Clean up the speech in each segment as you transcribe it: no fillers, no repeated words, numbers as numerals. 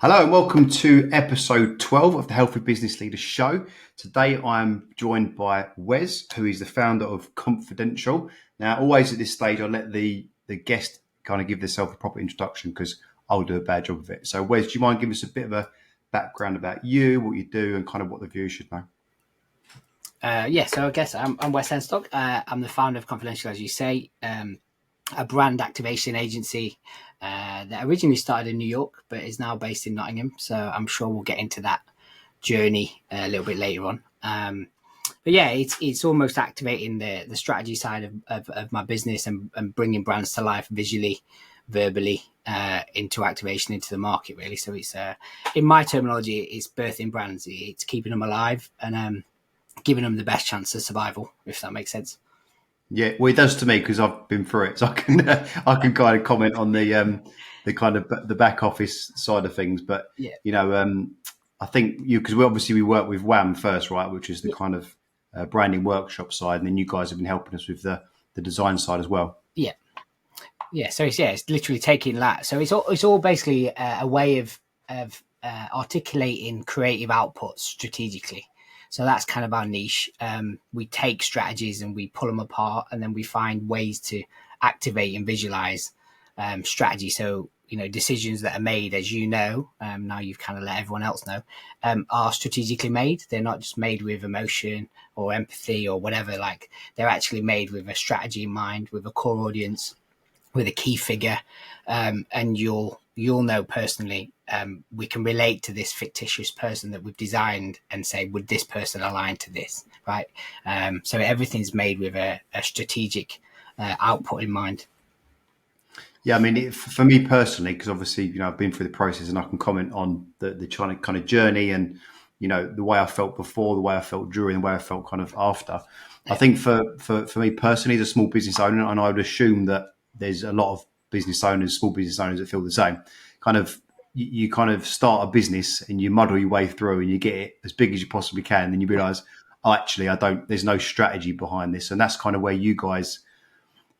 Hello and welcome to episode 12 of the Healthy Business Leader Show. Today I'm joined by Wes, who is the founder of Confid3ntial. Now, always at this stage, I'll let the guest kind of give themselves a proper introduction because I'll do a bad job of it. So Wes, do you mind giving us a bit of a background about you, what you do, and kind of what the viewers should know? So I guess I'm Wes Henstock. I'm the founder of Confid3ntial, as you say, a brand activation agency that originally started in New York, but is now based in Nottingham. So I'm sure we'll get into that journey a little bit later on. But yeah, it's almost activating the strategy side of my business and bringing brands to life visually, verbally, into activation into the market, really. So it's in my terminology, it's birthing brands. It's keeping them alive and giving them the best chance of survival, if that makes sense. Yeah, well, it does to me because I've been through it, so I can kind of comment on the kind of the back office side of things. But Yeah. I think because we work with WAM first, right, which is the kind of branding workshop side, and then you guys have been helping us with the design side as well. Yeah. So it's literally taking that. So it's all basically a way of articulating creative outputs strategically. So that's kind of our niche. We take strategies and we pull them apart, and then we find ways to activate and visualize strategy. So, decisions that are made, as you know, now you've kind of let everyone else know, are strategically made. They're not just made with emotion or empathy or whatever. Like, they're actually made with a strategy in mind, with a core audience, with a key figure, and you'll know personally, we can relate to this fictitious person that we've designed and say, would this person align to this, right? So everything's made with a strategic output in mind. Yeah, I mean, for me personally, because obviously, I've been through the process and I can comment on the China kind of journey and, the way I felt before, the way I felt during, the way I felt kind of after. I think for me personally, as a small business owner, and I would assume that there's a lot of small business owners that feel the same, kind of, you kind of start a business and you muddle your way through and you get it as big as you possibly can. Then you realize, actually, there's no strategy behind this. And that's kind of where you guys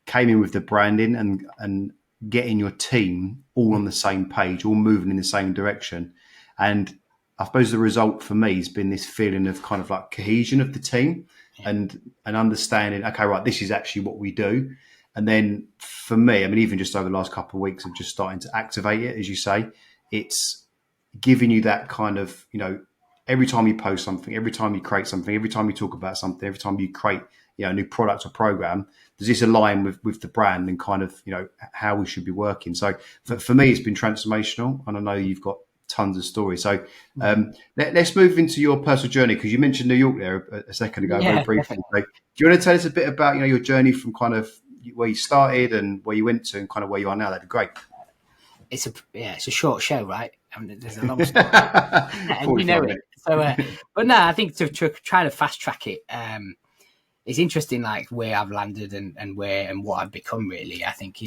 came in with the branding and getting your team all on the same page, all moving in the same direction. And I suppose the result for me has been this feeling of kind of like cohesion of the team and understanding, okay, right, this is actually what we do. And then for me, I mean, even just over the last couple of weeks of just starting to activate it, as you say, it's giving you that kind of, every time you post something, every time you create something, every time you talk about something, every time you create, a new product or program, does this align with the brand and kind of, how we should be working? So for me, it's been transformational. And I know you've got tons of stories. So let's move into your personal journey, because you mentioned New York there a second ago, very briefly. So, do you want to tell us a bit about, your journey from kind of where you started and where you went to and kind of where you are now? That'd be great. It's a short show, right? I mean, there's a long story, and you know it. So, but no, I think to try to fast track it, it's interesting, like where I've landed and what I've become. Really, I think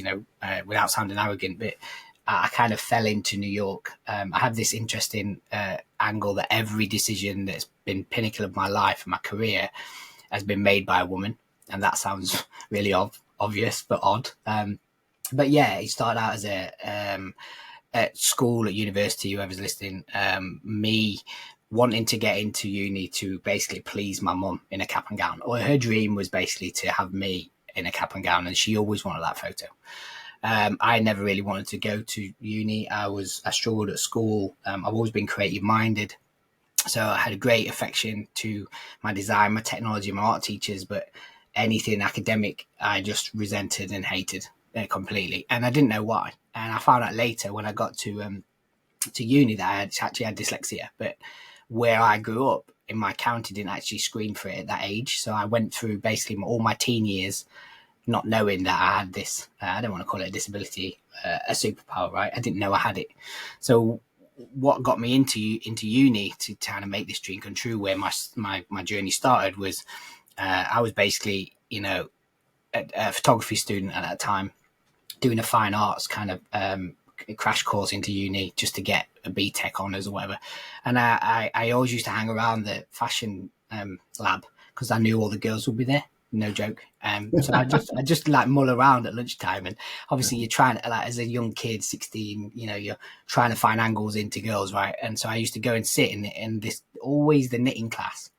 without sounding arrogant, but I kind of fell into New York. I have this interesting angle that every decision that's been pinnacle of my life and my career has been made by a woman, and that sounds really obvious but odd. But yeah, it started out as at school, at university, whoever's listening, me wanting to get into uni to basically please my mum in a cap and gown. Or her dream was basically to have me in a cap and gown, and she always wanted that photo. I never really wanted to go to uni. I struggled at school. I've always been creative minded. So I had a great affection to my design, my technology, my art teachers, but anything academic, I just resented and hated completely. And I didn't know why. And I found out later when I got to uni that I actually had dyslexia, but where I grew up in my county didn't actually screen for it at that age. So I went through basically all my teen years not knowing that I had this, I don't want to call it a disability, a superpower, right? I didn't know I had it. So what got me into uni to kind of make this dream come true, where my journey started, was I was basically, a photography student at that time, doing a fine arts kind of crash course into uni just to get a BTEC honours or whatever. And I always used to hang around the fashion lab because I knew all the girls would be there. No joke. So I just like mull around at lunchtime, and obviously you're trying to, like, as a young kid, 16, you're trying to find angles into girls, right? And so I used to go and sit in this, always the knitting class.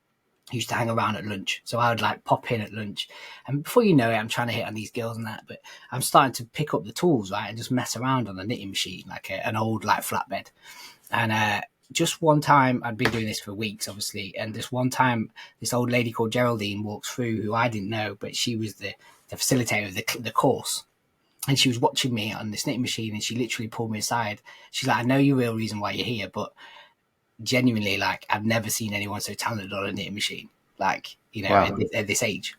I used to hang around at lunch. So I would like pop in at lunch, and before you know it, I'm trying to hit on these girls and that, but I'm starting to pick up the tools, right? And just mess around on the knitting machine, like an old like flatbed. And just one time, I'd been doing this for weeks, obviously, and just one time, this old lady called Geraldine walked through, who I didn't know, but she was the facilitator of the course. And she was watching me on this knitting machine, and she literally pulled me aside. She's like, I know your real reason why you're here, but genuinely, like, I've never seen anyone so talented on a knitting machine, like, wow, at this age.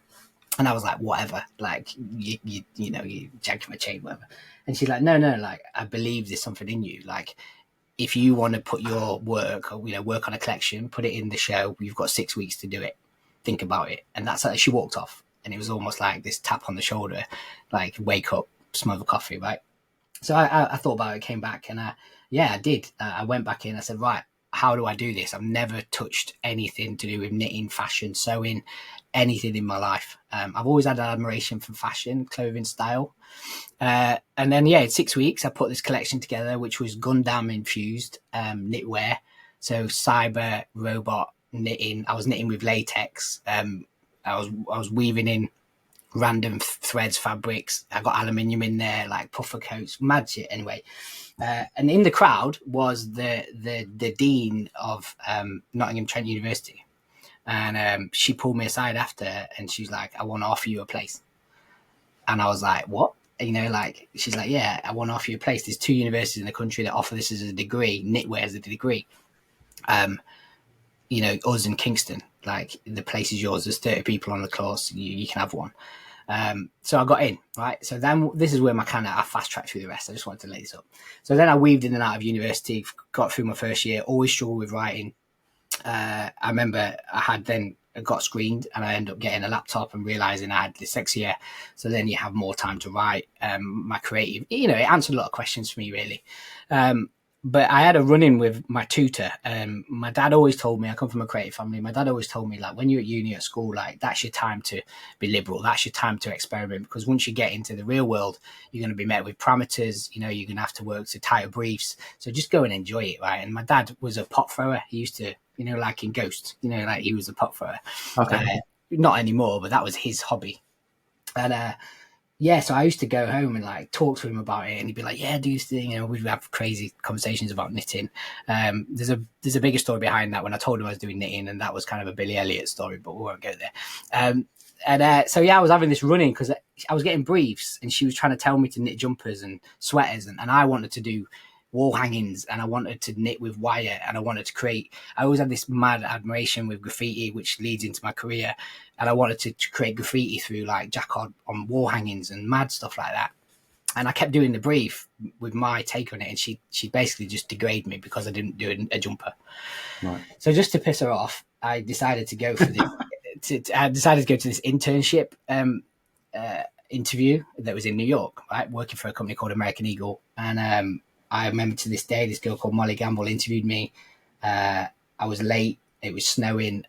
And I was like, whatever, like, you janking my chain, whatever. And she's like, no, like, I believe there's something in you. Like, if you want to put your work, or, work on a collection, put it in the show, you've got 6 weeks to do it. Think about it. And that's how she walked off. And it was almost like this tap on the shoulder, like, wake up, smell the coffee, right? So I thought about it, came back, and I did. I went back in, I said, right, how do I do this? I've never touched anything to do with knitting, fashion, sewing, anything in my life. I've always had an admiration for fashion, clothing, style. And then, in 6 weeks, I put this collection together, which was Gundam infused knitwear. So cyber, robot knitting. I was knitting with latex. I was weaving in random threads, fabrics. I got aluminium in there, like puffer coats, mad shit. Anyway, and in the crowd was the dean of Nottingham Trent University, and she pulled me aside after, and she's like, "I want to offer you a place." And I was like, "What?" Like, she's like, "Yeah, I want to offer you a place. There's 2 universities in the country that offer this as a degree, knitwear as a degree. Us in Kingston, like, the place is yours. There's 30 people on the course. You can have one." So I got in, right? So then this is where I fast tracked through the rest. I just wanted to lay this up. So then I weaved in and out of university, got through my first year, always struggled with writing. I remember I got screened, and I ended up getting a laptop and realizing I had dyslexia. So then you have more time to write. My creative, it answered a lot of questions for me, really. But I had a run-in with my tutor. My dad always told me, I come from a creative family, my dad always told me, like, when you're at uni, at school, like, that's your time to be liberal. That's your time to experiment, because once you get into the real world, you're going to be met with parameters. You're going to have to work to tighter briefs. So just go and enjoy it, right? And my dad was a pot thrower. He used to, like in Ghost, like, he was a pot thrower. Okay. Not anymore, but that was his hobby. And so I used to go home and, like, talk to him about it, and he'd be like, "Yeah, do this thing." We'd have crazy conversations about knitting. There's a bigger story behind that when I told him I was doing knitting, and that was kind of a Billy Elliot story, but we won't go there. I was having this running because I was getting briefs, and she was trying to tell me to knit jumpers and sweaters, and I wanted to do wall hangings, and I wanted to knit with wire, and I wanted to create. I always had this mad admiration with graffiti, which leads into my career, and I wanted to create graffiti through, like, jacquard on wall hangings and mad stuff like that. And I kept doing the brief with my take on it, and she basically just degraded me because I didn't do a jumper. Right. So just to piss her off, I decided to go for this. I decided to go to this internship interview that was in New York, right, working for a company called American Eagle. And I remember to this day, this girl called Molly Gamble interviewed me. I was late. It was snowing.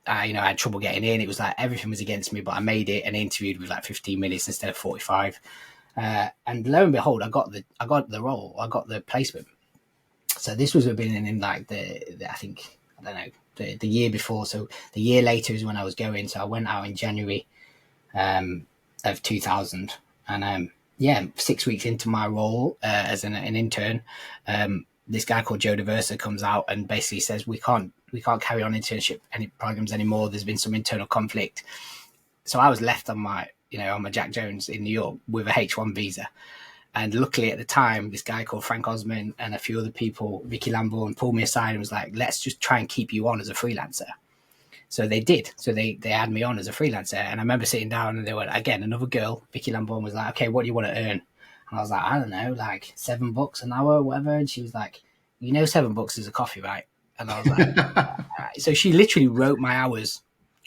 I had trouble getting in. It was like everything was against me, but I made it, and interviewed with like 15 minutes instead of 45. And lo and behold, I got the role. I got the placement. So this was been in like the year before. So the year later is when I was going. So I went out in January of 2000, and 6 weeks into my role as an intern, this guy called Joe DeVersa comes out and basically says, we can't carry on internship programs anymore. There's been some internal conflict. So I was left on my Jack Jones in New York with a H1 visa. And luckily at the time, this guy called Frank Osman and a few other people, Vicky Lambourne, pulled me aside and was like, let's just try and keep you on as a freelancer. So they did. So they had me on as a freelancer. And I remember sitting down, and they were, again, another girl, Vicky Lambourne, was like, "Okay, what do you want to earn?" And I was like, "I don't know, like $7 an hour or whatever." And she was like, $7 is a coffee, right? And I was like, all right. So she literally wrote my hours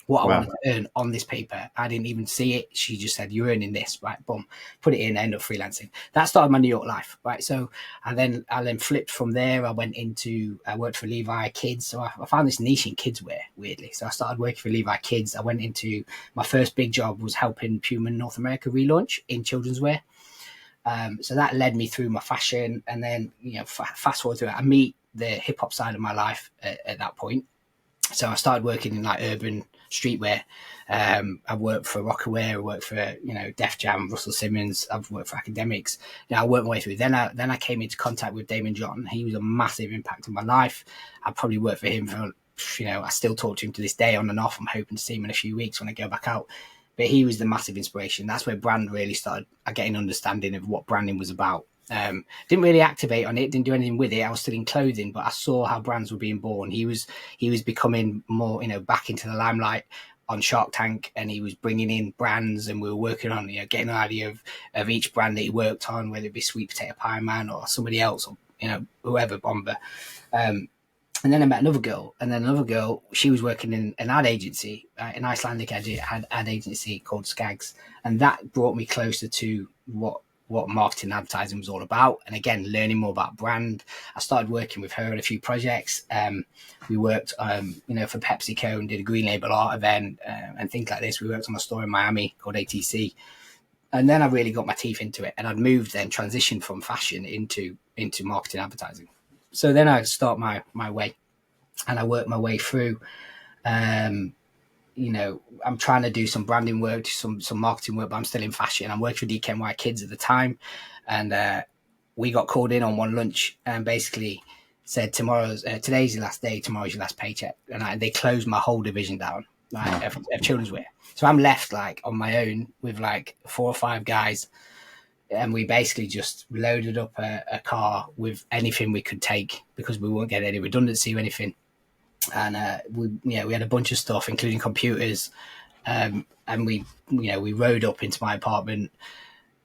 what I wanted to earn on this paper. I didn't even see it. She just said, "You're earning this, right? Boom, put it in, end up freelancing." That started my New York life, right? So I then flipped from there. I worked for Levi Kids. So I found this niche in kids wear, weirdly. So I started working for Levi Kids. I went into my first big job was helping Puma North America relaunch in children's wear. So that led me through my fashion, and then fast forward through it, I meet the hip hop side of my life at that point. So I started working in like urban streetwear. I worked for Rockaware, I worked for Def Jam, Russell Simmons. I've worked for academics. I worked my way through. Then I came into contact with Damon John. He was a massive impact on my life. I probably worked for him for I still talk to him to this day on and off. I'm hoping to see him in a few weeks when I go back out. But he was the massive inspiration. That's where brand really started getting understanding of what branding was about. Didn't really activate on it, didn't do anything with it. I was still in clothing, but I saw how brands were being born. He was becoming more, back into the limelight on Shark Tank, and he was bringing in brands, and we were working on, getting an idea of each brand that he worked on, whether it be Sweet Potato Pie Man or somebody else, or whoever, Bomber. And then I met another girl, she was working in an ad agency, an Icelandic ad agency called Skags. And that brought me closer to what marketing and advertising was all about. And again, learning more about brand. I started working with her on a few projects. We worked, for PepsiCo, and did a green label art event and things like this. We worked on a store in Miami called ATC. And then I really got my teeth into it. And I'd transitioned from fashion into marketing and advertising. So then I start my way, and I work my way through. I'm trying to do some branding work, some marketing work, but I'm still in fashion. I'm working for DKNY Kids at the time, and we got called in on one lunch and basically said, today's your last day, tomorrow's your last paycheck, and they closed my whole division down, of children's wear. So I'm left on my own with 4 or 5 guys. And we basically just loaded up a car with anything we could take because we won't get any redundancy or anything. And we had a bunch of stuff, including computers. And we rode up into my apartment,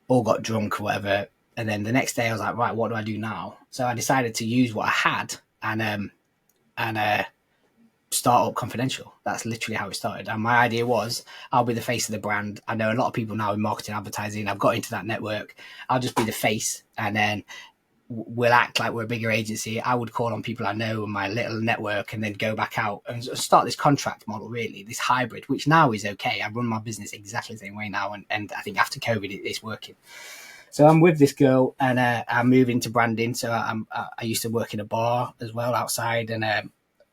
all got drunk or whatever. And then the next day I was like, right, what do I do now? So I decided to use what I had and start up Confid3ntial. That's literally how it started. And my idea was, I'll be the face of the brand. I know a lot of people now in marketing advertising. I've got into that network. I'll just be the face, and then we'll act like we're a bigger agency. I would call on people I know in my little network, and then go back out and start this contract model, really, this hybrid, which now is okay. I run my business exactly the same way now, and I think after COVID it's working. So I'm with this girl, and I move into branding. So I used to work in a bar as well outside, and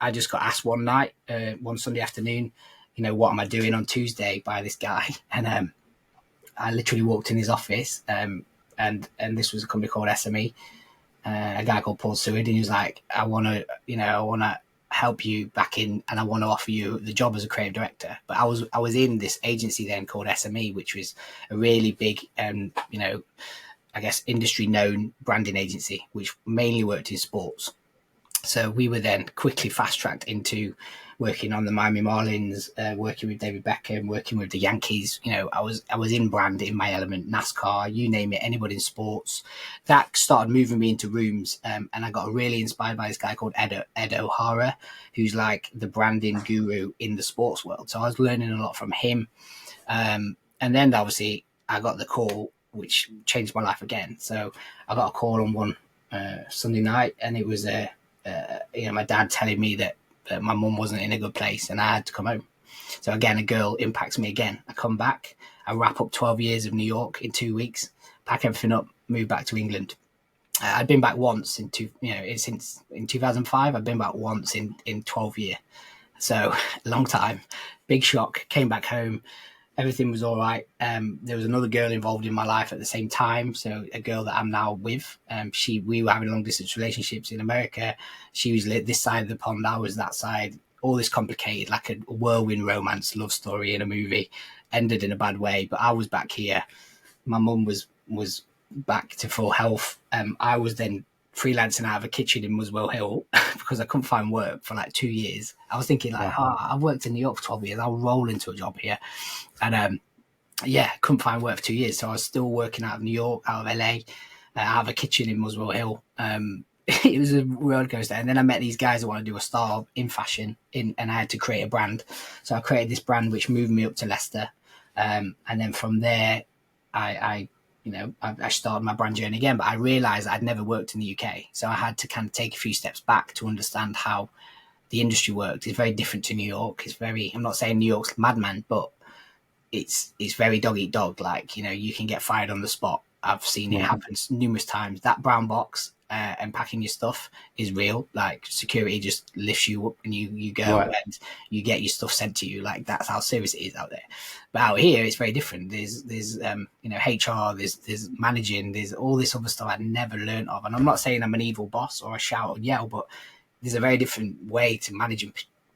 I just got asked one night, one Sunday afternoon, what am I doing on Tuesday, by this guy. And I literally walked in his office, and this was a company called SME, a guy called Paul Seward, and he was like, I want to help you back in, and I want to offer you the job as a creative director. But I was in this agency then called SME, which was a really big, I guess, industry known branding agency, which mainly worked in sports. So we were then quickly fast-tracked into working on the Miami Marlins, working with David Beckham, working with the Yankees. I was in brand, in my element, NASCAR, you name it, anybody in sports. That started moving me into rooms, and I got really inspired by this guy called Ed O'Hara, who's like the branding guru in the sports world. So I was learning a lot from him. And then obviously I got the call, which changed my life again. So I got a call on one Sunday night, and it was my dad telling me that my mum wasn't in a good place and I had to come home. So again, a girl impacts me again. I come back, I wrap up 12 years of New York in 2 weeks, pack everything up, move back to England. I'd been back once since in 2005. I've been back once in 12 years. So long time, big shock, came back home. Everything was all right. There was another girl involved in my life at the same time. So a girl that I'm now with, we were having long distance relationships in America. She was this side of the pond. I was that side. All this complicated, like a whirlwind romance love story in a movie, ended in a bad way. But I was back here. My mum was back to full health. I was then freelancing out of a kitchen in Muswell Hill because I couldn't find work for 2 years. I was thinking I've worked in New York for 12 years. I'll roll into a job here. And couldn't find work for 2 years. So I was still working out of New York, out of LA, out of a kitchen in Muswell Hill, it was a roller coaster. And then I met these guys that want to do a startup in fashion, and I had to create a brand. So I created this brand which moved me up to Leicester, and then from there, I started my brand journey again. But I realised I'd never worked in the UK, so I had to kind of take a few steps back to understand how the industry worked. It's very different to New York. It's very, I'm not saying New York's madman, but it's very dog eat dog. Like, you can get fired on the spot. I've seen it happen numerous times. That brown box and packing your stuff is real. Like, security just lifts you up and you go and you get your stuff sent to you. Like, that's how serious it is out there. But out here, it's very different. There's HR, there's managing, there's all this other stuff I'd never learned of. And I'm not saying I'm an evil boss or a shout and yell, but there's a very different way to managing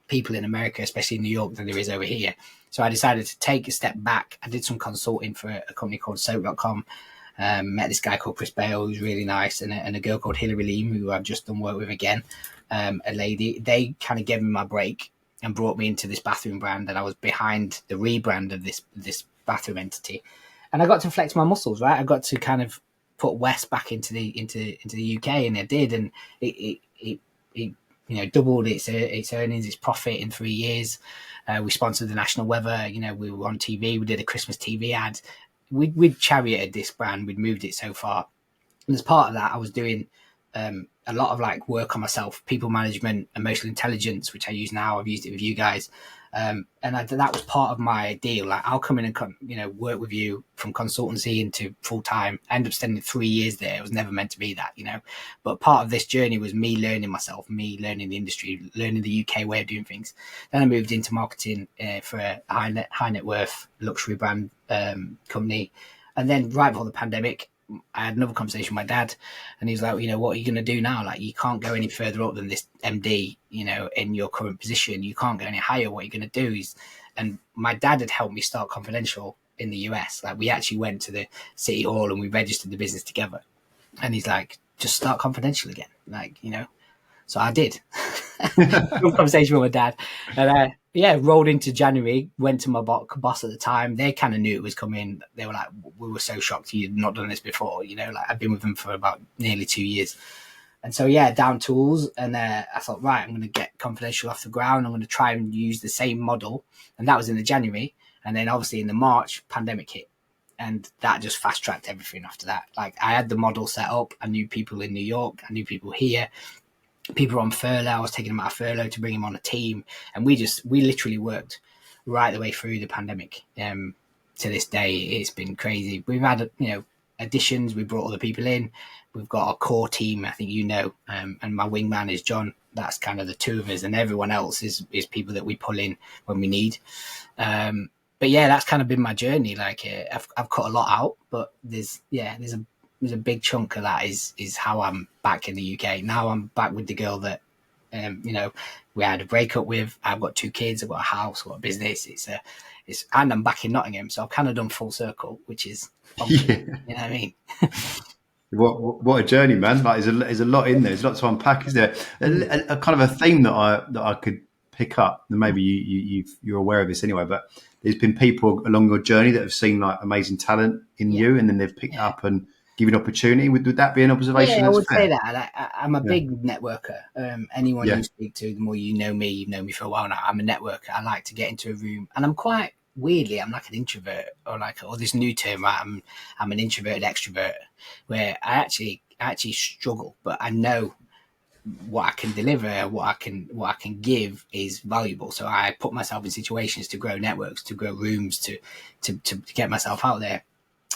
people in America, especially in New York, than there is over here. So I decided to take a step back. I did some consulting for a company called Soap.com. Met this guy called Chris Bale, who's really nice, and a girl called Hilary Leam, who I've just done work with again, a lady. They kind of gave me my break and brought me into this bathroom brand, and I was behind the rebrand of this bathroom entity. And I got to flex my muscles, right? I got to kind of put Wes back into the UK, and I did, and it doubled its earnings, its profit in 3 years. We sponsored the national weather. We were on TV. We did a Christmas TV ad. We'd charioted this brand. We'd moved it so far. And as part of that, I was doing a lot of like work on myself, people management, emotional intelligence, which I use now. I've used it with you guys. And that was part of my deal. Like, I'll come in and work with you from consultancy into full time. I ended up spending 3 years there. It was never meant to be that, But part of this journey was me learning myself, me learning the industry, learning the UK way of doing things. Then I moved into marketing for a high net worth luxury brand company, and then right before the pandemic, I had another conversation with my dad, and he was like, what are you going to do now? Like, you can't go any further up than this MD, in your current position. You can't go any higher. What are you going to do? And my dad had helped me start Confidential in the US. Like, we actually went to the city hall and we registered the business together. And he's like, just start Confidential again. Like, so I did. Good conversation with my dad. And rolled into January, went to my boss at the time. They kind of knew it was coming. They were like, we were so shocked you'd not done this before. Like, I've been with them for about nearly 2 years. And so, down tools. And I thought, right, I'm going to get Confidential off the ground. I'm going to try and use the same model. And that was in the January. And then obviously in the March, pandemic hit. And that just fast tracked everything after that. Like, I had the model set up. I knew people in New York. I knew people here. People on furlough. I was taking them out of furlough to bring them on a team. And we literally worked right the way through the pandemic. To this day, it's been crazy. We've had, additions. We brought other people in. We've got a core team, I think and my wingman is John. That's kind of the two of us, and everyone else is people that we pull in when we need. But that's kind of been my journey. Like, I've cut a lot out, but there's a big chunk of that is how I'm back in the UK. Now I'm back with the girl that, we had a breakup with. I've got 2 kids. I've got a house. I've got a business. And I'm back in Nottingham. So I've kind of done full circle, which is, you know what I mean? What a journey, man! Like, there's a lot in there. There's a lot to unpack. Is there a kind of a theme that I could pick up? And maybe you're aware of this anyway, but there's been people along your journey that have seen like amazing talent in you, and then they've picked up and given opportunity. Would that be an observation? Yeah, I would say that. I'm a big networker. Anyone you speak to, the more you know me. You've known me for a while now. I'm a networker. I like to get into a room, and I'm quite weirdly, I'm like an introvert, or this new term, right? I'm an introverted extrovert, where I actually struggle, but I know what I can deliver, what I can give is valuable. So I put myself in situations to grow networks, to grow rooms, to get myself out there.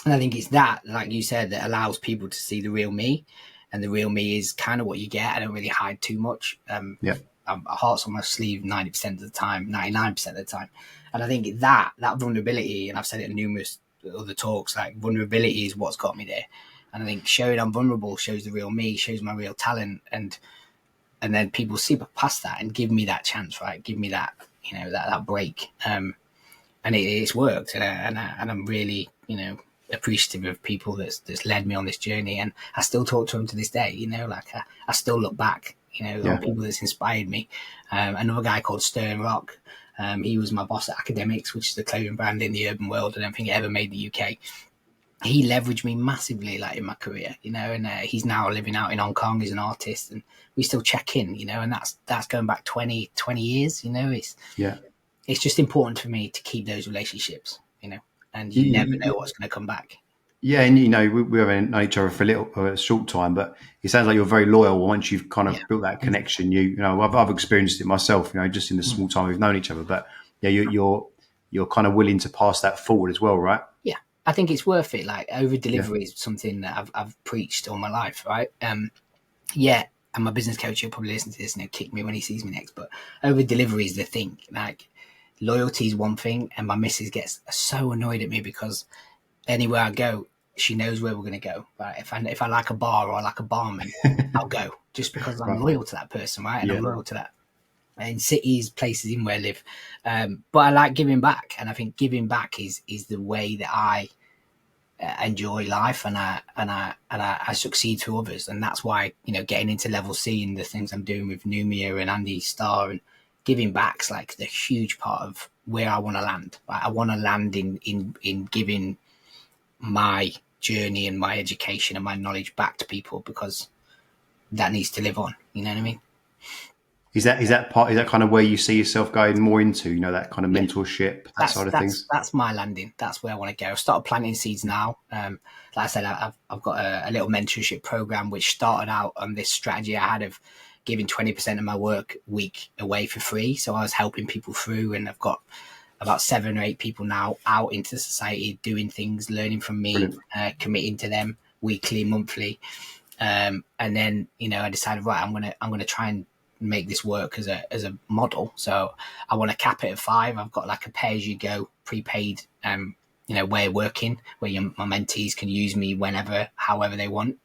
And I think it's that, like you said, that allows people to see the real me, and the real me is kind of what you get. I don't really hide too much. I'm hearts on my sleeve 90% of the time, 99% of the time. And I think that vulnerability, and I've said it in numerous other talks, like, vulnerability is what's got me there. And I think showing I'm vulnerable shows the real me, shows my real talent, and then people see past that and give me that chance, right? Give me that, that break. And it's worked, and I'm really, appreciative of people that's led me on this journey, and I still talk to them to this day. I still look back, on people that's inspired me. Another guy called Stern Rock. He was my boss at Academics, which is the clothing brand in the urban world. I don't think it ever made the UK. he leveraged me massively, like in my career, you know, and he's now living out in Hong Kong. He's an artist, and we still check in, you know, and that's going back 20 years, you know. It's just important for me to keep those relationships, you know, and you never know what's going to come back. Yeah, and you know we haven't known each other for a short time, but it sounds like you're very loyal. Once you've kind of built that connection, you know I've experienced it myself. You know, just in the small time we've known each other. But yeah, you're kind of willing to pass that forward as well, right? Yeah, I think it's worth it. Like over delivery is something that I've preached all my life, right? Yeah, and my business coach will probably listen to this and he'll kick me when he sees me next. But over delivery is the thing. Like loyalty is one thing, and my missus gets so annoyed at me because anywhere I go, she knows where we're going to go. Right? If I like a bar or I like a barman, I'll go just because I'm loyal to that person, right? And I'm loyal to that. In cities, places, even where I live. But I like giving back, and I think giving back is the way that I enjoy life, and I succeed through others, and that's why, you know, getting into level C and the things I'm doing with Numia and Andy Starr and giving back's like the huge part of where I want to land. Right? I want to land in giving my journey and my education and my knowledge back to people, because that needs to live on. You know what I mean? Is that kind of where you see yourself going more into, you know, that kind of mentorship, that side of things? That's my landing. That's where I want to go. I've started planting seeds now. Like I said, I've got a little mentorship program which started out on this strategy I had of giving 20% of my work week away for free. So I was helping people through, and I've got about 7 or 8 people now out into society doing things, learning from me, committing to them weekly, monthly. And then, you know, I decided, right, I'm gonna try and make this work as a model. So I want to cap it at 5. I've got like a pay-as-you-go prepaid you know, way of working where my mentees can use me whenever, however they want.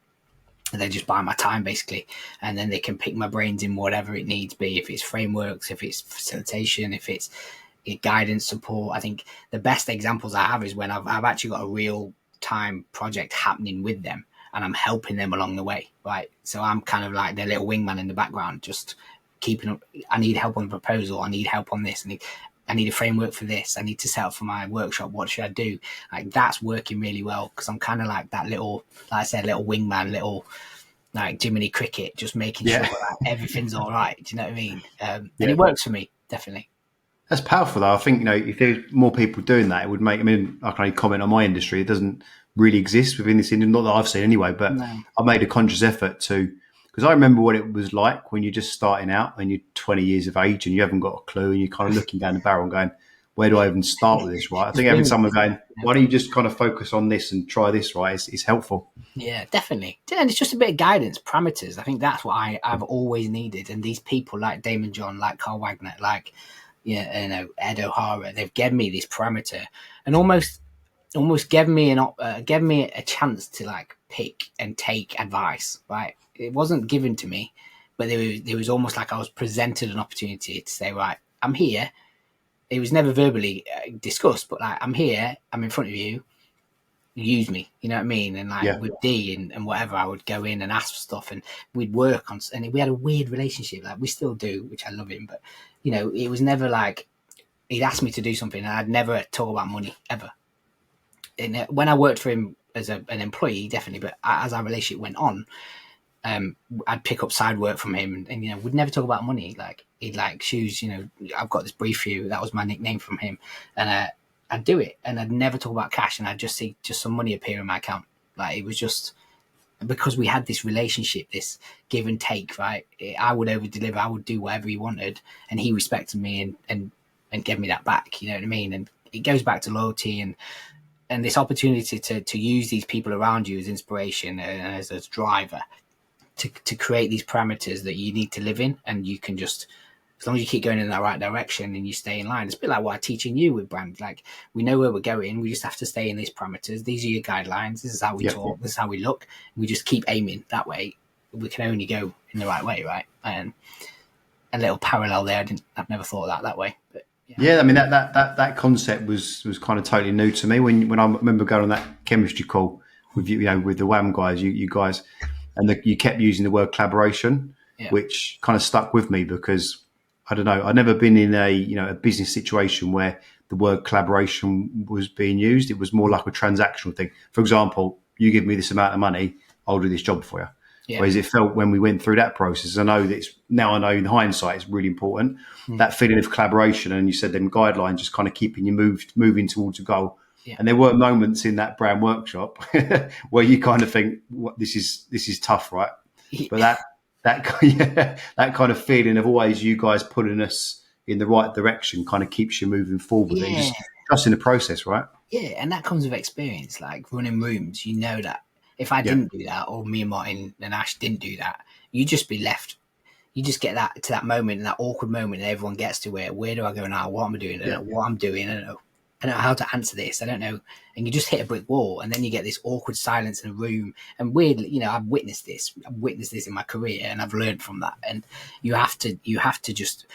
And they just buy my time basically, and then they can pick my brains in whatever it needs be, if it's frameworks, if it's facilitation, if it's guidance, support. I think the best examples I have is when I've actually got a real time project happening with them, and I'm helping them along the way, right? So I'm kind of like their little wingman in the background, just keeping up. I need help on the proposal. I need help on this. I need a framework for this. I need to set up for my workshop. What should I do? Like that's working really well, because I'm kind of like that little, like I said, little wingman, little like Jiminy Cricket, just making sure that everything's all right. Do you know what I mean? And it works for me, definitely. That's powerful, though. I think, you know, if there's more people doing that, it would make. I mean, I can only comment on my industry. It doesn't really exist within this industry, not that I've seen anyway. But I made a conscious effort to, because I remember what it was like when you're just starting out and you're 20 years of age and you haven't got a clue, and you're kind of looking down the barrel and going, "Where do I even start with this?" Right? I think having someone going, "Why don't you just kind of focus on this and try this?" Right? Is helpful. Yeah, definitely. And it's just a bit of guidance, parameters. I think that's what I've always needed. And these people like Damon John, like Carl Wagner, like Ed O'Hara, they've given me this parameter and almost given me a chance to like pick and take advice. Right? It wasn't given to me, but there was almost like I was presented an opportunity to say, right, I'm here. It was never verbally discussed, but like I'm here, I'm in front of you. Use me, you know what I mean? And like with D and whatever, I would go in and ask for stuff, and we'd work on, and we had a weird relationship, like we still do, which I love him. But you know, it was never like he'd ask me to do something, and I'd never talk about money ever. And when I worked for him as an employee, definitely, but as our relationship went on, I'd pick up side work from him, and you know, we'd never talk about money. Like he'd like, "Shoes, you know, I've got this brief for you." That was my nickname from him, and I'd do it, and I'd never talk about cash, and I'd just see just some money appear in my account. Like it was just because we had this relationship, this give and take, right? I would over deliver, I would do whatever he wanted, and he respected me and gave me that back. You know what I mean? And it goes back to loyalty and this opportunity to use these people around you as inspiration and as a driver to create these parameters that you need to live in, and you can just. As long as you keep going in that right direction and you stay in line, it's a bit like what I'm teaching you with brand. Like we know where we're going, we just have to stay in these parameters. These are your guidelines. This is how we talk. This is how we look. We just keep aiming that way. We can only go in the right way, right? And a little parallel there. I've never thought of that way. But yeah, I mean that concept was kind of totally new to me when I remember going on that chemistry call with you know, with the WAM guys, you guys, and you kept using the word collaboration, which kind of stuck with me because. I don't know. I've never been in a business situation where the word collaboration was being used. It was more like a transactional thing. For example, you give me this amount of money, I'll do this job for you. Yeah. Whereas it felt when we went through that process, I know I know in hindsight it's really important, that feeling of collaboration. And you said them guidelines just kind of keeping you moving towards a goal. Yeah. And there were moments in that brand workshop where you kind of think, "What this is tough, right?" But that kind of feeling of always you guys putting us in the right direction kind of keeps you moving forward. Yeah. Just trust in the process, right? Yeah, and that comes with experience, like running rooms. You know that if I didn't do that, or me and Martin and Ash didn't do that, you'd just be left. You just get that to that moment, and that awkward moment, and everyone gets to where do I go now? What am I doing? I don't know what I'm doing. I don't know how to answer this. I don't know. And you just hit a brick wall, and then you get this awkward silence in a room. And weirdly, I've witnessed this. I've witnessed this in my career, and I've learned from that. And you have to just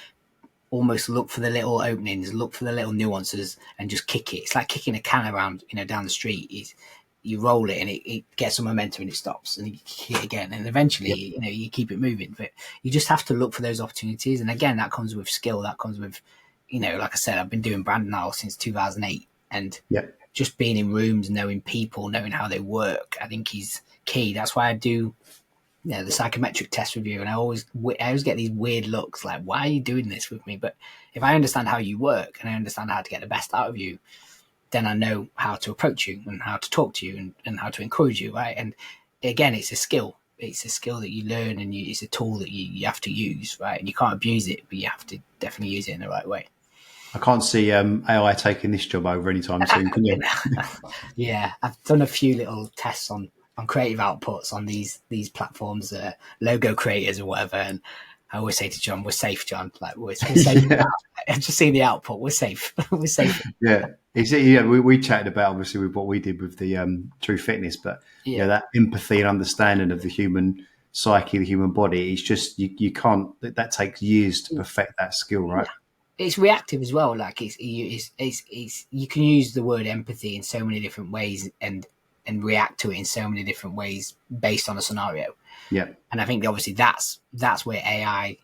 almost look for the little openings, look for the little nuances, and just kick it. It's like kicking a can around, down the street. You roll it and it gets some momentum and it stops, and you kick it again, and eventually, you keep it moving. But you just have to look for those opportunities. And again, that comes with skill. That comes with, like I said, I've been doing brand now since 2008, and just being in rooms, knowing people, knowing how they work, I think is key. That's why I do the psychometric test review, and I always get these weird looks like, why are you doing this with me? But if I understand how you work and I understand how to get the best out of you, then I know how to approach you and how to talk to you and how to encourage you, right? And again, it's a skill. It's a skill that you learn, and it's a tool that you have to use, right? And you can't abuse it, but you have to definitely use it in the right way. I can't see AI taking this job over anytime soon, can you? Yeah, I've done a few little tests on creative outputs on these platforms, logo creators or whatever, and I always say to John, "We're safe, John. Like we're safe." I've just seen the output. We're safe. We're safe. Yeah, we chatted about obviously with what we did with the True Fitness, but that empathy and understanding of the human psyche, the human body, it's just you can't. That takes years to perfect that skill, right? Yeah. It's reactive as well. Like it's you can use the word empathy in so many different ways and react to it in so many different ways based on a scenario. Yeah. And I think obviously that's where AI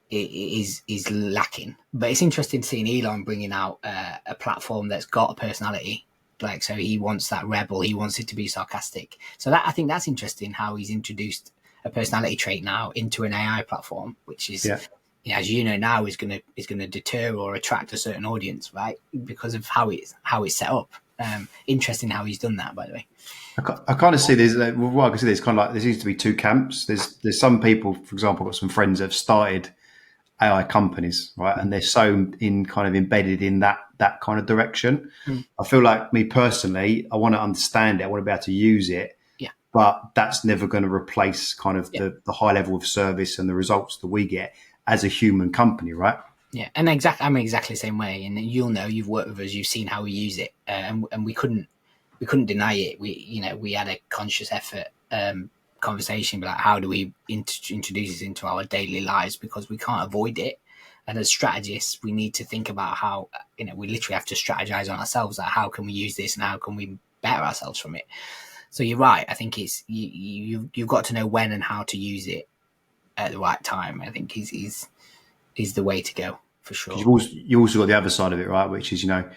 is lacking. But it's interesting seeing Elon bringing out a platform that's got a personality. Like, so he wants that rebel. He wants it to be sarcastic. So I think that's interesting how he's introduced a personality trait now into an AI platform, which is, as you know now, is going to deter or attract a certain audience, right? Because of how it's set up. Interesting how he's done that, by the way. I kind of see there's I can see there's kind of like there seems to be two camps. There's some people, for example, I've got some friends that have started AI companies, right, and they're so kind of embedded in that kind of direction. I feel like me personally, I want to understand it, I want to be able to use it, but that's never going to replace kind of the high level of service and the results that we get as a human company, right? Yeah, and I'm exactly the same way, and you'll know, you've worked with us, you've seen how we use it, and we couldn't deny it. We had a conscious effort conversation about how do we introduce this into our daily lives, because we can't avoid it. And as strategists, we need to think about how we literally have to strategize on ourselves. Like, how can we use this, and how can we better ourselves from it? So you're right. I think it's you've got to know when and how to use it at the right time. I think is the way to go, for sure. You also got the other side of it, right? Which is, and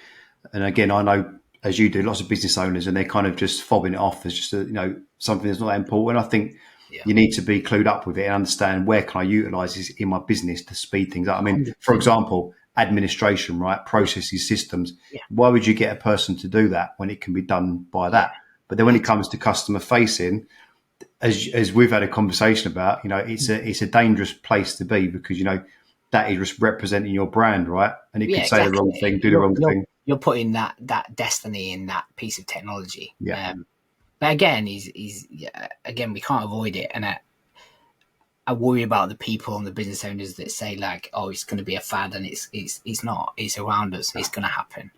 again, I know, as you do, lots of business owners, and they're kind of just fobbing it off as just something that's not that important. I think you need to be clued up with it and understand, where can I utilize this in my business to speed things up. I mean, 100%. For example, administration, right? Processes, systems. Yeah. Why would you get a person to do that when it can be done by that? But then when it comes to customer facing, as we've had a conversation about, it's a dangerous place to be, because, that is just representing your brand, right? And it could say the wrong thing, do the wrong thing. You're putting that destiny in that piece of technology. Yeah. But again, again, we can't avoid it. And I worry about the people and the business owners that say like, oh, it's going to be a fad, and it's not. It's around us. It's going to happen.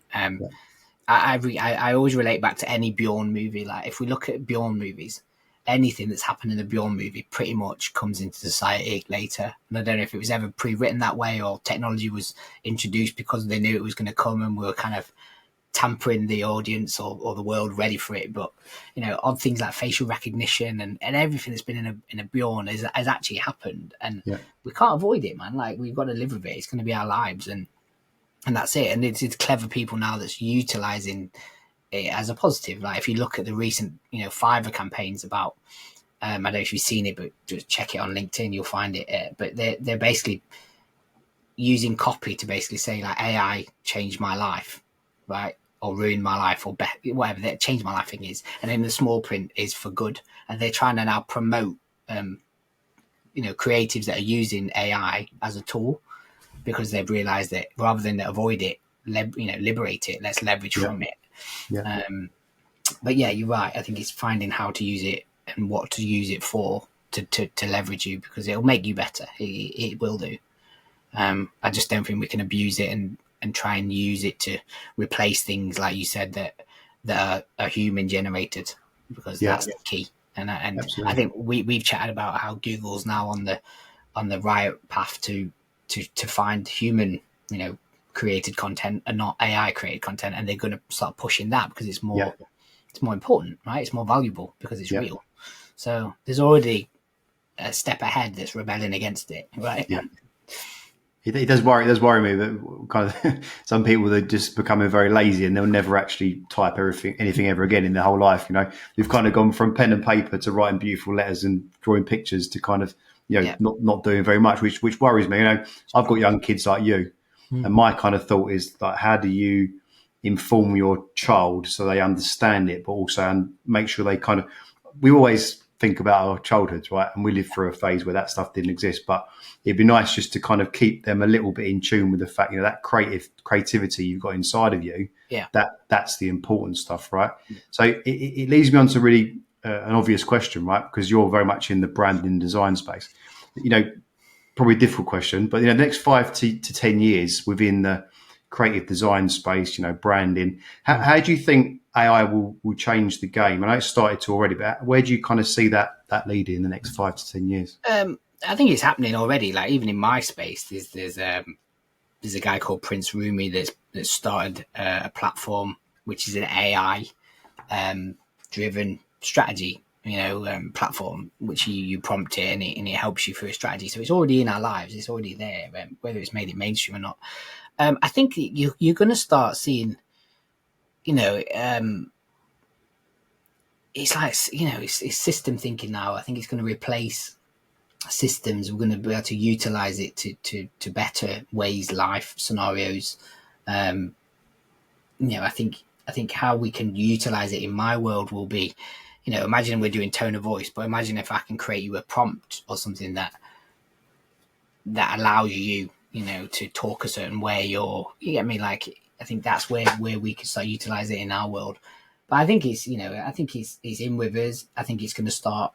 I always relate back to any Bjorn movie. Like, if we look at Bjorn movies, anything that's happened in the Bjorn movie pretty much comes into society later. And I don't know if it was ever pre-written that way, or technology was introduced because they knew it was going to come and we were kind of tampering the audience or the world ready for it. But, odd things like facial recognition and everything that's been in a Bjorn has actually happened. And we can't avoid it, man. Like, we've got to live with it. It's going to be our lives. And and that's it. And it's clever people now that's utilizing it as a positive. Like if you look at the recent, Fiverr campaigns about, I don't know if you've seen it, but just check it on LinkedIn, you'll find it. But they're basically using copy to basically say like AI changed my life, right? Or ruined my life, or whatever that changed my life thing is. And then the small print is for good. And they're trying to now promote, creatives that are using AI as a tool, because they've realized that rather than avoid it, liberate it, let's leverage from it. Yeah. But yeah, you're right. I think it's finding how to use it and what to use it for to leverage you, because it'll make you better. It will do. I just don't think we can abuse it and try and use it to replace things, like you said, that are human generated, because that's the key. And I think we've chatted about how Google's now on the right path to find human, created content and not AI created content, and they're going to start pushing that because it's more important, right? It's more valuable because it's real. So there's already a step ahead that's rebelling against it, right? Yeah. It does worry me that kind of some people, they're just becoming very lazy and they'll never actually type anything ever again in their whole life. We've kind of gone from pen and paper to writing beautiful letters and drawing pictures to kind of, not doing very much, which worries me. I've got young kids like you, and my kind of thought is like, how do you inform your child so they understand it, but also make sure they we always think about our childhoods, right? And we lived through a phase where that stuff didn't exist, but it'd be nice just to kind of keep them a little bit in tune with the fact, that creativity you've got inside of you. Yeah. That's the important stuff, right? So it leads me on to really an obvious question, right? Because you're very much in the branding and design space. Probably a difficult question, but the next 5 to 10 years within the creative design space, branding, how do you think AI will change the game? I know it started to already, but where do you kind of see that leading in the next 5 to 10 years? I think it's happening already. Like even in my space, there's a guy called Prince Rumi that started a platform which is an AI driven strategy, platform, which you prompt it and it helps you through a strategy. So it's already in our lives. It's already there, whether it's made it mainstream or not. I think you're going to start seeing, it's like, it's system thinking now. I think it's going to replace systems. We're going to be able to utilize it to better ways, life scenarios. I think how we can utilize it in my world will be, imagine we're doing tone of voice, but imagine if I can create you a prompt or something that allows you, to talk a certain way, or you get me? Like, I think that's where we can start utilizing it in our world. But I think it's, it's in with us. I think it's going to start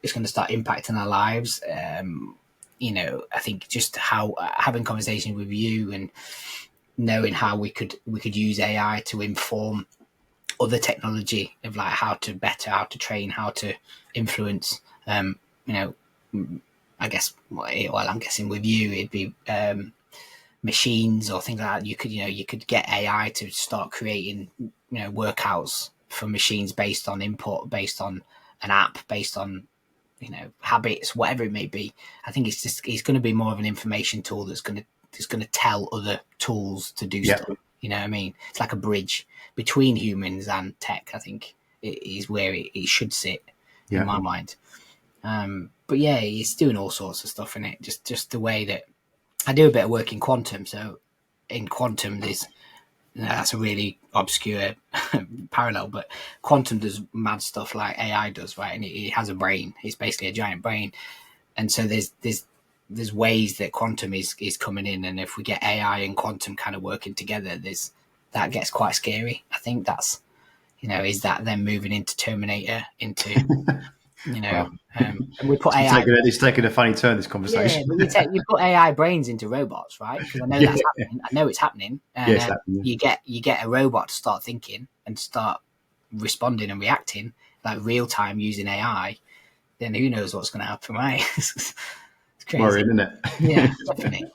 impacting our lives. I think just how having conversations with you and knowing how we could use AI to inform other technology of like how to train, how to influence. I guess, well, I'm guessing with you, it'd be machines or things like that. You could get AI to start creating, workouts for machines based on input, based on an app, based on, habits, whatever it may be. I think it's going to be more of an information tool that's going to tell other tools to do stuff. You know what I mean? It's like a bridge between humans and tech. I think it is where it should sit in my mind. But yeah, it's doing all sorts of stuff in it. Just the way that I do a bit of work in quantum. So in quantum, that's a really obscure parallel, but quantum does mad stuff like AI does, right? And it has a brain. It's basically a giant brain. And so there's ways that quantum is coming in, and if we get AI and quantum kind of working together, that gets quite scary. I think that's, is that then moving into Terminator, into Wow. and we put AI. It's taking a funny turn, this conversation. Yeah, but you put AI brains into robots, right? Because I know that's happening. I know it's happening. And you get a robot to start thinking and start responding and reacting like real time using AI. Then who knows what's going to happen, right? It's crazy, worrying, isn't it? Yeah, definitely.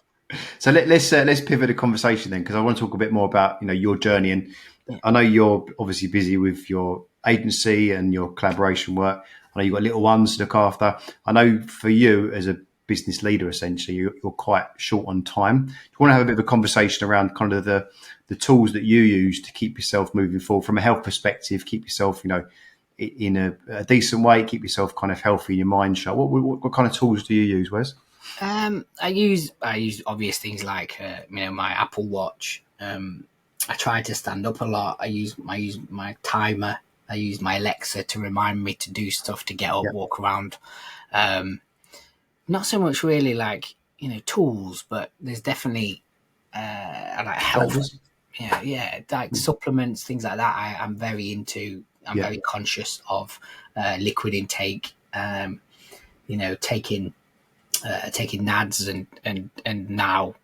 So let's pivot the conversation then, because I want to talk a bit more about your journey, and I know you're obviously busy with your agency and your collaboration work. I know you've got little ones to look after. I know for you as a business leader, essentially, you're quite short on time. Do you want to have a bit of a conversation around kind of the tools that you use to keep yourself moving forward from a health perspective, keep yourself, in a decent way, keep yourself kind of healthy in your mind sharp? What kind of tools do you use, Wes? I use obvious things like my Apple Watch. I try to stand up a lot. I use my timer. I use my Alexa to remind me to do stuff, to get up, walk around. Not so much really like tools, but there's definitely I like health. Like supplements, things like that. I'm very into. I'm very conscious of liquid intake. Taking NADs and now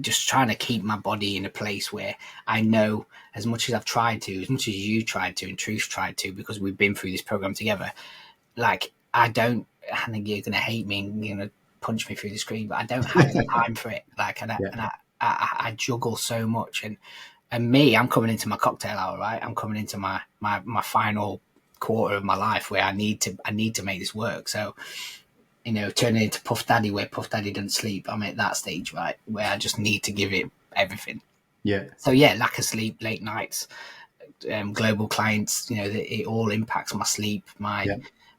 just trying to keep my body in a place where I know, as much as I've tried to, as much as you tried to and Truth tried to, because we've been through this program together, like I think you're gonna hate me and punch me through the screen, but I don't have the time for it. Like, and I juggle so much, and me, I'm coming into my cocktail hour, right? I'm coming into my final quarter of my life where I need to make this work. So, turning into Puff Daddy, where Puff Daddy doesn't sleep. I'm at that stage, right, where I just need to give it everything. Yeah. So lack of sleep, late nights, global clients, it all impacts my sleep, my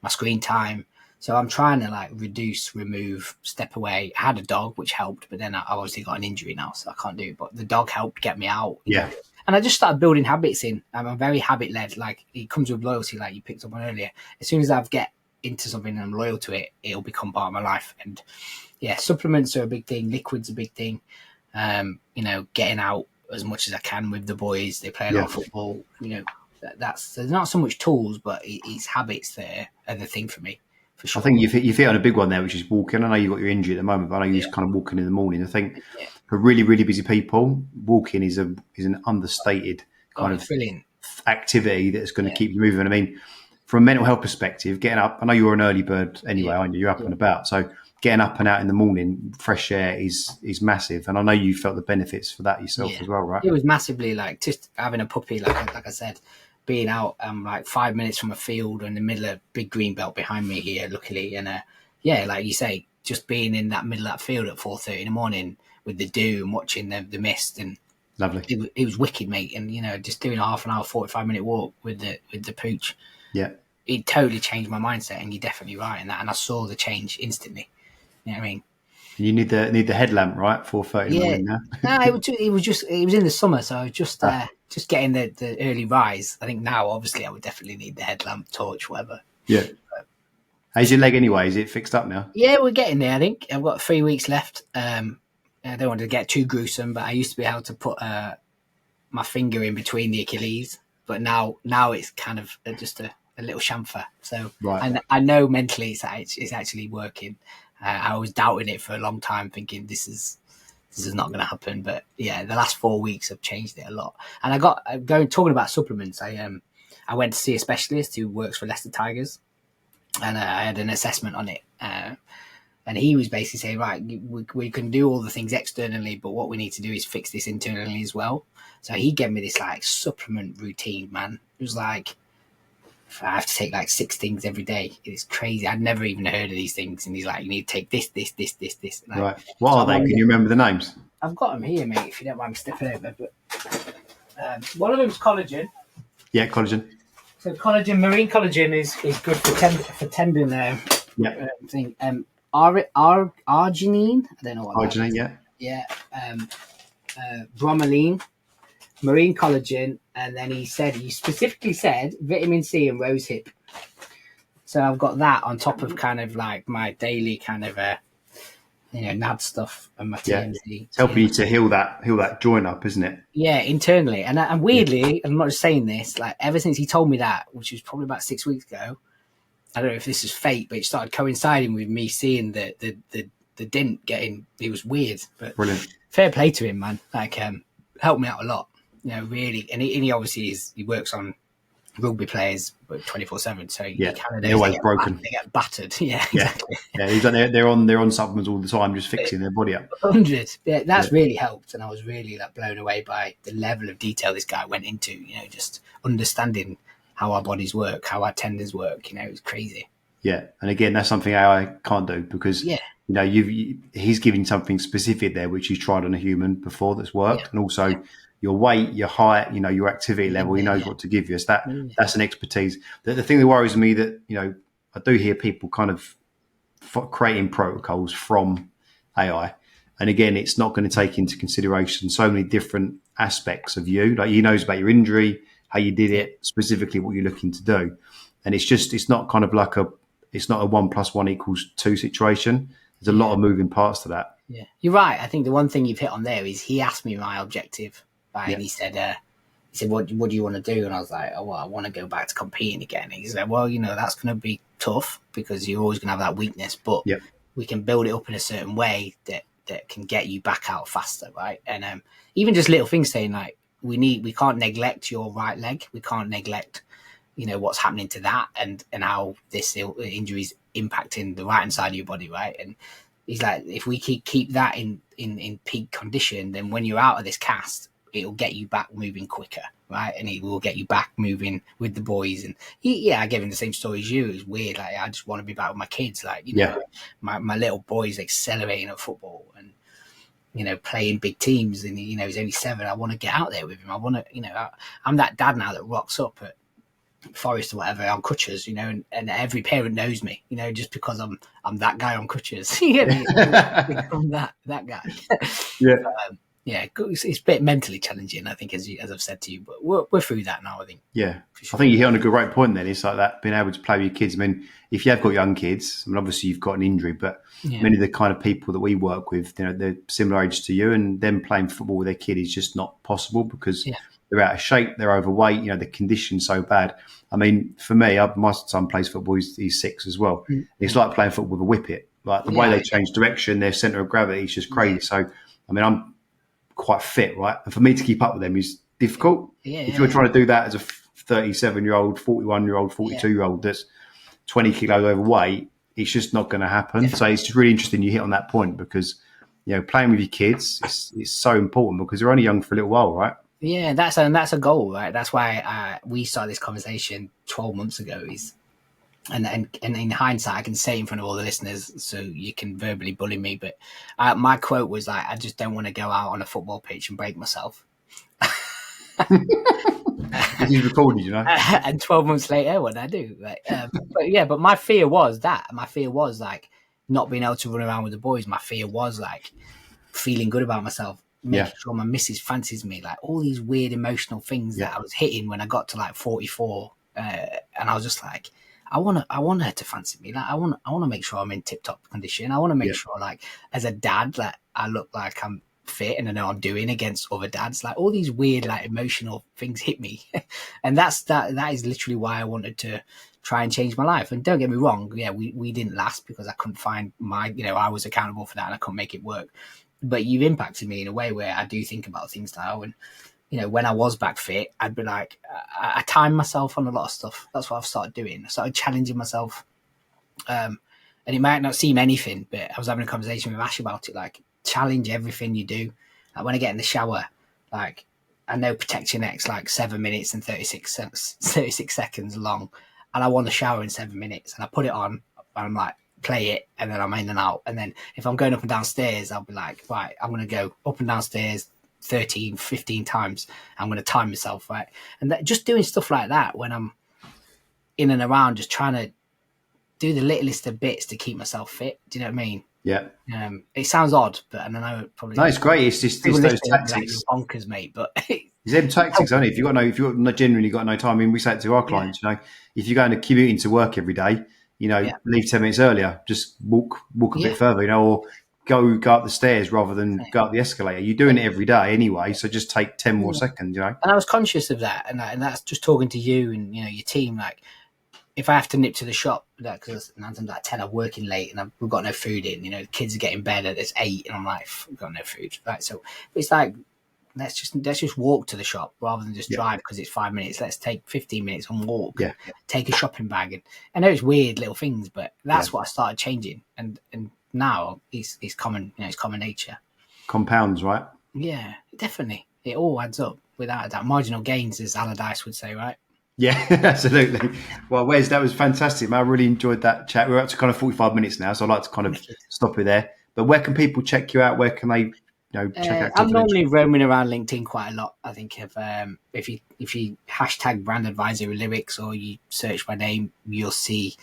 screen time. So I'm trying to like reduce, remove, step away. I had a dog, which helped, but then I obviously got an injury now, so I can't do it. But the dog helped get me out. Yeah. And I just started building habits in. I'm very habit led. Like, it comes with loyalty, like you picked up on earlier. As soon as I get into something and I'm loyal to it, it'll become part of my life. And supplements are a big thing. Liquids are a big thing. Getting out as much as I can with the boys. They play a lot of football. There's not so much tools, but it's habits that are the thing for me. For sure. I think you've hit on a big one there, which is walking. I know you've got your injury at the moment, but I know you're kind of walking in the morning. I think for really, really busy people, walking is an understated kind of brilliant activity that's going to keep you moving. I mean, from a mental health perspective, getting up, I know you're an early bird anyway, aren't you? You're up and about. So getting up and out in the morning, fresh air is massive. And I know you felt the benefits for that yourself as well, right? It was massively like just having a puppy, like I said, being out like 5 minutes from a field in the middle of big green belt behind me here, luckily. And like you say, just being in that middle of that field at 4:30 in the morning with the dew and watching the mist, and lovely. It was wicked, mate. And just doing a half an hour, 45-minute walk with the pooch. Yeah. It totally changed my mindset, and you're definitely right in that. And I saw the change instantly. You know what I mean? You need the headlamp, right? 4:30 in the morning now. No, it was in the summer, so I was just getting the early rise. I think now, obviously, I would definitely need the headlamp, torch, whatever. Yeah. How's your leg anyway? Is it fixed up now? Yeah, we're getting there. I think I've got 3 weeks left. I don't want to get too gruesome, but I used to be able to put my finger in between the Achilles, but now it's kind of just a little chamfer. So I know mentally it's actually working. I was doubting it for a long time, thinking this is not going to happen. But the last 4 weeks have changed it a lot. And I got talking about supplements. I went to see a specialist who works for Leicester Tigers, and I had an assessment on it. And he was basically saying, right, we can do all the things externally, but what we need to do is fix this internally as well. So he gave me this like supplement routine, man. It was like, I have to take like 6 things every day. It's crazy. I'd never even heard of these things. And he's like, you need to take this. Like, right. What are they? Can you remember the names? I've got them here, mate, if you don't mind me stepping over. But one of them's collagen. Yeah, collagen. So collagen, marine collagen is good for tendon thing. Arginine. I don't know what arginine, that is. Yeah. Bromelain, marine collagen, and then he specifically said vitamin C and rosehip. So I've got that on top of kind of like my daily kind of NAD stuff and my TMZ. It's helping you to heal that joint up, isn't it? Yeah, internally. And weirdly, I'm not just saying this, like ever since he told me that, which was probably about 6 weeks ago, I don't know if this is fate, but it started coinciding with me seeing the dent getting. It was weird, but brilliant. Fair play to him, man. Like, helped me out a lot. Really, and he obviously he works on rugby players, but 24/7. So they're always broken. They get battered. Yeah, exactly. Yeah, he's like they're on supplements all the time, just fixing their body up. 100. Yeah, that's really helped, and I was really like blown away by the level of detail this guy went into. Just understanding how our bodies work, how our tendons work. It was crazy. Yeah, and again, that's something AI can't do because Yeah, he's giving something specific there which he's tried on a human before that's yeah, worked, and yeah, also your weight, your height, your activity yeah, level. He knows yeah, what to give you. So that's yeah, an expertise. The thing that worries me that I do hear people kind of creating protocols from AI, and again, it's not going to take into consideration so many different aspects of you. Like he knows about your injury, how you did yeah, it, specifically what you're looking to do, and it's not kind of like it's not a 1+1 = 2 situation. There's a lot yeah. of moving parts to that. Yeah, you're right. I think the one thing you've hit on there is he asked me my objective, right? Yeah, And he said, what do you want to do? And I was like, oh, well, I want to go back to competing again. And he said, well, that's going to be tough because you're always going to have that weakness, but yeah, we can build it up in a certain way that can get you back out faster, right? And even just little things saying like, we can't neglect your right leg. We can't neglect, what's happening to that and how this injury is impacting the right hand side of your body, right? And he's like, if we keep that in peak condition, then when you're out of this cast, it'll get you back moving quicker, right? And it will get you back moving with the boys. And I gave him the same story as you. It's weird. Like, I just want to be back with my kids. Like, yeah, my little boy's accelerating at football and, playing big teams. And, he's only 7. I want to get out there with him. I want to, I'm that dad now that rocks up at Forest or whatever on crutches, and every parent knows me, just because I'm that guy on crutches. I'm that guy. yeah. Yeah, it's a bit mentally challenging, I think, as I've said to you, but we're through that now, I think. Yeah, Sure. I think you hit on a great point. Then it's like that being able to play with your kids. I mean, if you have got young kids, I mean, obviously you've got an injury, but Yeah. many of the kind of people that we work with, they're similar age to you, and them playing football with their kid is just not possible because Yeah. they're out of shape, they're overweight, the condition's so bad. I mean, for me, my son plays football. He's 6 as well. Mm-hmm. It's like playing football with a whippet. Like the way they change direction, their center of gravity is just crazy. So, I mean, I'm quite fit, right? And for me to keep up with them is difficult. If you're trying to do that as a 37-year-old, 41-year-old, 42-year-old that's 20 kilos overweight, it's just not going to happen. Definitely. So it's just really interesting you hit on that point because, playing with your kids is so important because they're only young for a little while, right? Yeah, that's a goal, right? That's why we started this conversation 12 months ago. And in hindsight, I can say in front of all the listeners, so you can verbally bully me. But my quote was like, "I just don't want to go out on a football pitch and break myself." This is recorded, And 12 months later, what did I do? But my fear was that. My fear was like not being able to run around with the boys. My fear was like feeling good about myself, making sure my missus fancies me, like all these weird emotional things that I was hitting when I got to like 44, and I was just like, I want her to fancy me. Like I want to make sure I'm in tip top condition. I want to make sure, like, as a dad, that I look like I'm fit and I know I'm doing against other dads. Like all these weird, like, emotional things hit me, and that is literally why I wanted to try and change my life. And don't get me wrong, we didn't last because I couldn't find I was accountable for that and I couldn't make it work. But you've impacted me in a way where I do think about things now. And when I was back fit, I'd be like, I timed myself on a lot of stuff. That's what I've started doing. I started challenging myself. And it might not seem anything, but I was having a conversation with Ash about it. Like, challenge everything you do. Like, when I get in the shower, like, I know Protect Your Neck's like 7 minutes and 36 seconds long. And I want to shower in 7 minutes. And I put it on, and I'm like, play it, and then I'm in and out. And then if I'm going up and downstairs, I'll be like, right, I'm going to go up and downstairs 13, 15 times. I'm going to time myself, right? And just doing stuff like that when I'm in and around, just trying to do the littlest of bits to keep myself fit. Do you know what I mean? Yeah. It sounds odd, but I know it probably. No, it's great. It's just those tactics. Like, you're bonkers, mate. But it's them tactics, only if you've not genuinely got no time. I mean, we say it to our clients. If you're going to commute into work every day, leave 10 minutes earlier. Just walk a bit further, or go up the stairs rather than go up the escalator. You're doing it every day anyway, so just take 10 more seconds. And I was conscious of that, and that's just talking to you and your team. Like, if I have to nip to the shop, because 9 times out of 10 I'm working late and we've got no food in. The kids are getting bed at 8, and I'm like, we've got no food, right? So it's like, let's just walk to the shop rather than just drive because it's 5 minutes. Let's take 15 minutes and walk. Take a shopping bag. And I know it's weird little things, but that's what I started changing. And now it's common. It's common nature. Compounds, right? Yeah, definitely. It all adds up without a doubt. Marginal gains, as Allardyce would say, right? Yeah, absolutely. Well, Wes, that was fantastic, man. I really enjoyed that chat. We're up to kind of 45 minutes now, so I'd like to kind of stop it there. But where can people check you out? Where can they, check out I'm Confidential? normally roaming around LinkedIn quite a lot. I think if you hashtag brand advisory lyrics or you search my name, you'll see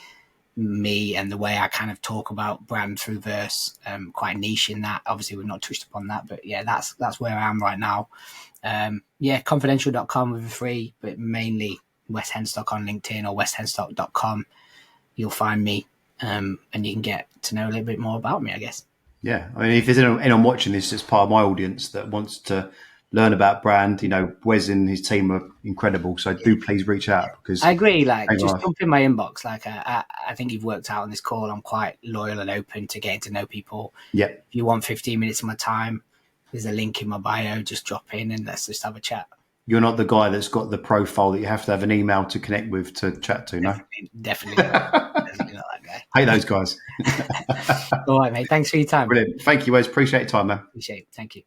me and the way I kind of talk about brand through verse. Quite niche in that. Obviously, we've not touched upon that, but yeah, that's where I am right now. Confidential.com with a free, but mainly Wes Henstock on LinkedIn or weshenstock.com. You'll find me, and you can get to know a little bit more about me, I guess. Yeah, I mean, if there's anyone watching this as part of my audience that wants to learn about brand, Wes and his team are incredible. So do please reach out because I agree. Like, just jump in my inbox. Like, I think you've worked out on this call. I'm quite loyal and open to getting to know people. Yeah. If you want 15 minutes of my time, there's a link in my bio. Just drop in and let's just have a chat. You're not the guy that's got the profile that you have to have an email to connect with to chat to, no? Definitely not. Definitely not that guy. Hate those guys. All right, mate. Thanks for your time. Brilliant. Thank you, Wes. Appreciate your time, man. Appreciate it. Thank you.